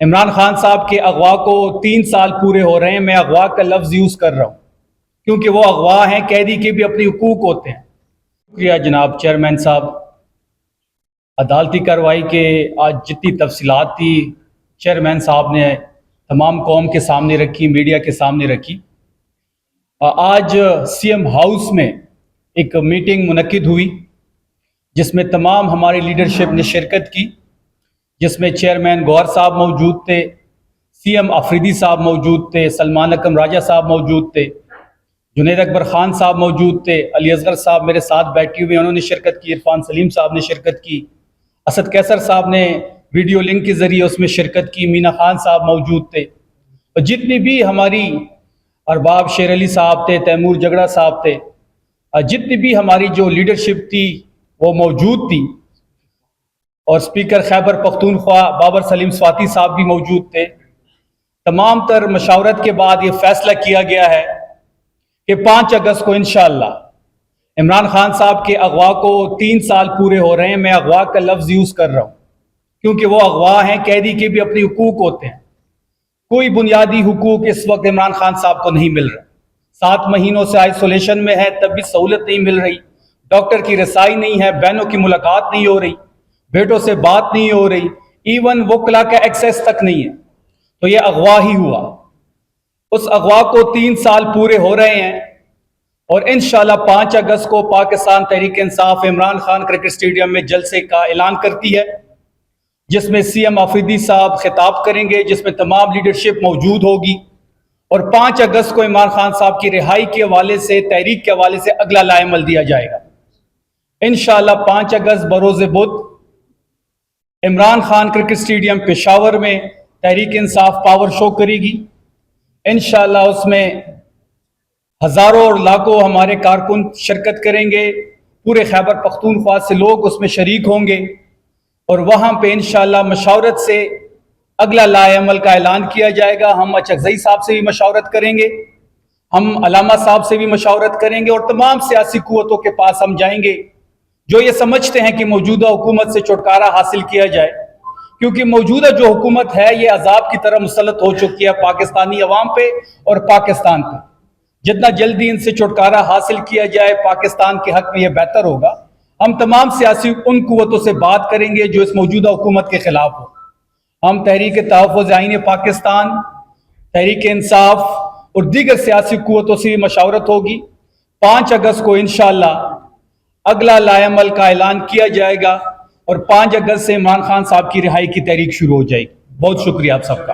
عمران خان صاحب کے اغوا کو 3 سال پورے ہو رہے ہیں. میں اغوا کا لفظ یوز کر رہا ہوں کیونکہ وہ اغوا ہیں، قیدی کے بھی اپنے حقوق ہوتے ہیں. شکریہ جناب چیئرمین صاحب. عدالتی کارروائی کے آج جتنی تفصیلات تھی چیئرمین صاحب نے تمام قوم کے سامنے رکھی، میڈیا کے سامنے رکھی. آج سی ایم ہاؤس میں ایک میٹنگ منعقد ہوئی جس میں تمام ہماری لیڈرشپ نے شرکت کی، جس میں چیئرمین گوہر صاحب موجود تھے، سی ایم آفریدی صاحب موجود تھے، سلمان اکرم راجہ صاحب موجود تھے، جنید اکبر خان صاحب موجود تھے، علی اصغر صاحب میرے ساتھ بیٹھے ہوئے انہوں نے شرکت کی، عرفان سلیم صاحب نے شرکت کی، اسد کیسر صاحب نے ویڈیو لنک کے ذریعے اس میں شرکت کی، مینا خان صاحب موجود تھے، اور جتنی بھی ہماری ارباب شیر علی صاحب تھے، تیمور جگڑا صاحب تھے، جتنی بھی ہماری جو لیڈرشپ تھی وہ موجود تھی، اور سپیکر خیبر پختونخوا بابر سلیم سواتی صاحب بھی موجود تھے. تمام تر مشاورت کے بعد یہ فیصلہ کیا گیا ہے کہ 5 اگست کو انشاءاللہ عمران خان صاحب کے اغوا کو 3 سال پورے ہو رہے ہیں. میں اغوا کا لفظ یوز کر رہا ہوں کیونکہ وہ اغوا ہیں، قیدی کے بھی اپنے حقوق ہوتے ہیں. کوئی بنیادی حقوق اس وقت عمران خان صاحب کو نہیں مل رہا. 7 مہینوں سے آئسولیشن میں ہے، تب بھی سہولت نہیں مل رہی، ڈاکٹر کی رسائی نہیں ہے، بہنوں کی ملاقات نہیں ہو رہی، بیٹوں سے بات نہیں ہو رہی، ایون وکلا کا ایکسیس تک نہیں ہے. تو یہ اغوا ہی ہوا. اس اغوا کو 3 سال پورے ہو رہے ہیں، اور انشاءاللہ 5 اگست کو پاکستان تحریک انصاف عمران خان کرکٹ اسٹیڈیم میں جلسے کا اعلان کرتی ہے، جس میں سی ایم آفریدی صاحب خطاب کریں گے، جس میں تمام لیڈرشپ موجود ہوگی، اور 5 اگست کو عمران خان صاحب کی رہائی کے حوالے سے، تحریک کے حوالے سے اگلا لائحہ عمل دیا جائے گا. انشاءاللہ 5 اگست بروز بدھ عمران خان کرکٹ اسٹیڈیم پشاور میں تحریک انصاف پاور شو کرے گی. انشاءاللہ اس میں ہزاروں اور لاکھوں ہمارے کارکن شرکت کریں گے، پورے خیبر پختونخوا سے لوگ اس میں شریک ہوں گے، اور وہاں پہ انشاءاللہ مشاورت سے اگلا لائحہ عمل کا اعلان کیا جائے گا. ہم اچکزئی صاحب سے بھی مشاورت کریں گے، ہم علامہ صاحب سے بھی مشاورت کریں گے، اور تمام سیاسی قوتوں کے پاس ہم جائیں گے جو یہ سمجھتے ہیں کہ موجودہ حکومت سے چھٹکارا حاصل کیا جائے، کیونکہ موجودہ جو حکومت ہے یہ عذاب کی طرح مسلط ہو چکی ہے پاکستانی عوام پہ اور پاکستان پہ. جتنا جلدی ان سے چھٹکارا حاصل کیا جائے پاکستان کے حق میں یہ بہتر ہوگا. ہم تمام سیاسی ان قوتوں سے بات کریں گے جو اس موجودہ حکومت کے خلاف ہو. ہم تحریک تحفظ آئین پاکستان، تحریک انصاف اور دیگر سیاسی قوتوں سے بھی مشاورت ہوگی. 5 اگست کو انشاءاللہ اگلا لائحہ عمل کا اعلان کیا جائے گا، اور 5 اگست سے عمران خان صاحب کی رہائی کی تحریک شروع ہو جائے گی. بہت شکریہ آپ سب کا.